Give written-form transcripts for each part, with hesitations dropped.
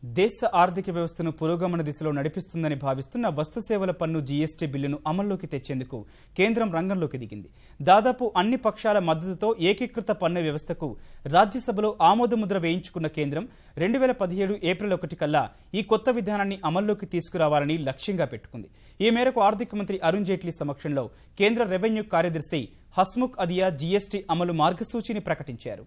దేశ ఆర్థిక వ్యవస్థను పురోగమన దిశలో నడిపిస్తుందని భావిస్తున్న వస్తు సేవల పన్ను జీఎస్టీ బిల్లును అమల్లోకి తెచ్చేందుకు కేంద్రం రంగంలోకి దిగింది. దాదాపు అన్ని పక్షాల మద్దతుతో ఏకీకృత పన్ను వ్యవస్థకు రాజ్యసభలో ఆమోదముద్ర వేయించుకున్న కేంద్రం 2017 ఏప్రిల్ 1 కల్లా ఈ కొత్త విధానాన్ని అమల్లోకి తీసుకురావాలని లక్ష్యంగా పెట్టుకుంది. ఈ మేరకు ఆర్థిక మంత్రి అరుణ్ జైట్లీ సమక్షంలో కేంద్ర రెవెన్యూ కార్యదర్శి హస్ముఖ్ అదియా జీఎస్టీ అమలు మార్గసూచిని ప్రకటించారు.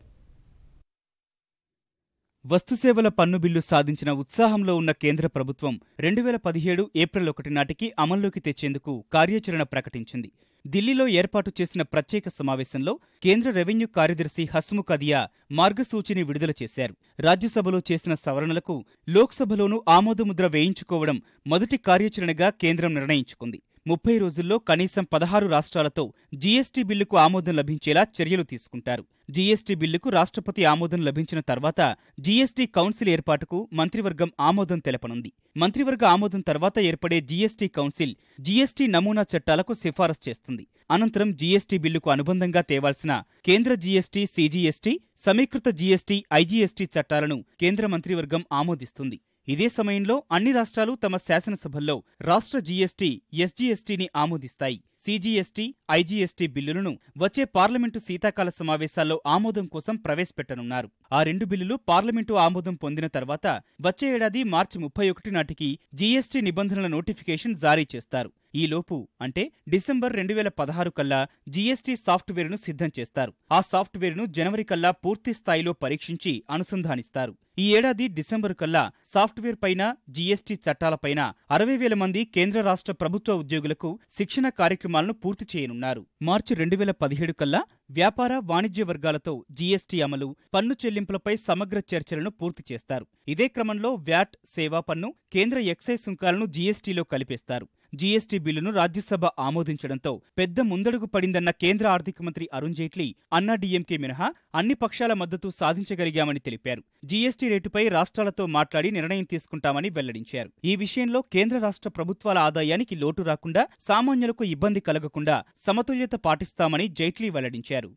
వస్తుసేవల పన్ను బిల్లు సాధించిన ఉత్సాహంలో ఉన్న కేంద్ర ప్రభుత్వం 2017 ఏప్రిల్ 1 నాటికి అమల్లోకి తెచ్చేందుకు కార్యాచరణ ప్రకటించింది. ఢిల్లీలో ఏర్పాటు చేసిన ప్రత్యేక సమావేశంలో కేంద్ర రెవెన్యూ కార్యదర్శి హస్ముఖ్ అదియా మార్గసూచిని విడుదల చేశారు. రాజ్యసభలో చేసిన సవరణలకు లోక్సభలోనూ ఆమోదముద్ర వేయించుకోవడం మొదటి కార్యాచరణగా కేంద్రం నిర్ణయించుకుంది. 30 రోజుల్లో కనీసం 16 రాష్ట్రాలతో జీఎస్టీ బిల్లుకు ఆమోదం లభించేలా చర్యలు తీసుకుంటారు. జీఎస్టీ బిల్లుకు రాష్ట్రపతి ఆమోదం లభించిన తర్వాత జీఎస్టీ కౌన్సిల్ ఏర్పాటుకు మంత్రివర్గం ఆమోదం తెలపనుంది. మంత్రివర్గ ఆమోదం తర్వాత ఏర్పడే జీఎస్టీ కౌన్సిల్ జీఎస్టీ నమూనా చట్టాలకు సిఫారసు చేస్తుంది. అనంతరం జీఎస్టీ బిల్లుకు అనుబంధంగా తేవాల్సిన కేంద్ర జీఎస్టీ, సీజీఎస్టీ, సమీకృత జీఎస్టీ, ఐజీఎస్టీ చట్టాలను కేంద్ర మంత్రివర్గం ఆమోదిస్తుంది. ఇదే సమయంలో అన్ని రాష్ట్రాలు తమ శాసనసభల్లో రాష్ట్ర జీఎస్టీ, ఎస్జీఎస్టీని ఆమోదిస్తాయి. సీజీఎస్టీ, ఐజీఎస్టీ బిల్లులను వచ్చే పార్లమెంటు శీతాకాల సమావేశాల్లో ఆమోదం కోసం ప్రవేశపెట్టనున్నారు. ఆ రెండు బిల్లులు పార్లమెంటు ఆమోదం పొందిన తర్వాత వచ్చే ఏడాది మార్చి 31 నాటికి జీఎస్టీ నిబంధనల నోటిఫికేషన్ జారీ చేస్తారు. ఈలోపు అంటే డిసెంబర్ 2016 కల్లా జీఎస్టీ సాఫ్ట్వేర్ను సిద్ధం చేస్తారు. ఆ సాఫ్ట్వేర్ను జనవరి కల్లా పూర్తి స్థాయిలో పరీక్షించి అనుసంధానిస్తారు. ఈ ఏడాది డిసెంబరు కల్లా సాఫ్ట్వేర్ పైన, జీఎస్టీ చట్టాలపైన 60,000 మంది కేంద్ర రాష్ట్ర ప్రభుత్వ ఉద్యోగులకు శిక్షణ కార్యక్రమాలను పూర్తి చేయనున్నారు. మార్చి 2017 కల్లా వ్యాపార, వాణిజ్య వర్గాలతో జీఎస్టీ అమలు, పన్ను చెల్లింపులపై సమగ్ర చర్చలను పూర్తి చేస్తారు. ఇదే క్రమంలో వ్యాట్, సేవా పన్ను, కేంద్ర ఎక్సైజ్ సుంకాలను జీఎస్టీలో కలిపేస్తారు. జీఎస్టీ బిల్లును రాజ్యసభ ఆమోదించడంతో పెద్ద ముందడుగు పడిందన్న కేంద్ర ఆర్థిక మంత్రి అరుణ్ జైట్లీ అన్నాడీఎంకే మినహా అన్ని పక్షాల మద్దతు సాధించగలిగామని తెలిపారు. జీఎస్టీ రేటుపై రాష్ట్రాలతో మాట్లాడి నిర్ణయం తీసుకుంటామని వెల్లడించారు. ఈ విషయంలో కేంద్ర రాష్ట్ర ప్రభుత్వాల ఆదాయానికి లోటు రాకుండా, సామాన్యులకు ఇబ్బంది కలగకుండా సమతుల్యత పాటిస్తామని జైట్లీ వెల్లడించారు.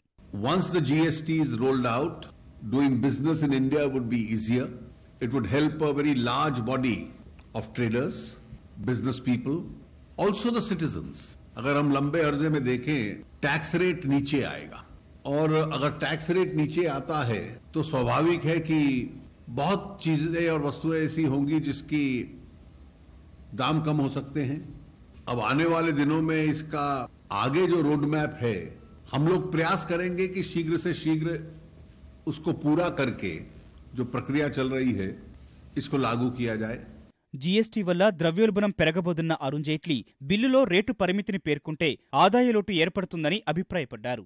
Once the GST is rolled out, doing business in India would be easier. It would help a very large body of traders, business people, also the citizens. अगर हम लंबे अर्जे में देखें, टैक्स रेट नीचे आएगा और अगर टैक्स रेट नीचे आता है तो स्वाभाविक है कि बहुत चीजें और वस्तुएं ऐसी होंगी जिसकी दाम कम हो सकते हैं. अब आने वाले दिनों में इसका आगे जो रोड मैप है, हम लोग प्रयास करेंगे कि शीघ्र से शीघ्र उसको पूरा करके जो प्रक्रिया चल रही है इसको लागू किया जाए. జీఎస్టీ వల్ల ద్రవ్యోల్బణం పెరగబోతున్న అరుణ్ జైట్లీ బిల్లులో రేటు పరిమితిని పేర్కొంటే ఆదాయ లోటు ఏర్పడుతుందని అభిప్రాయపడ్డారు.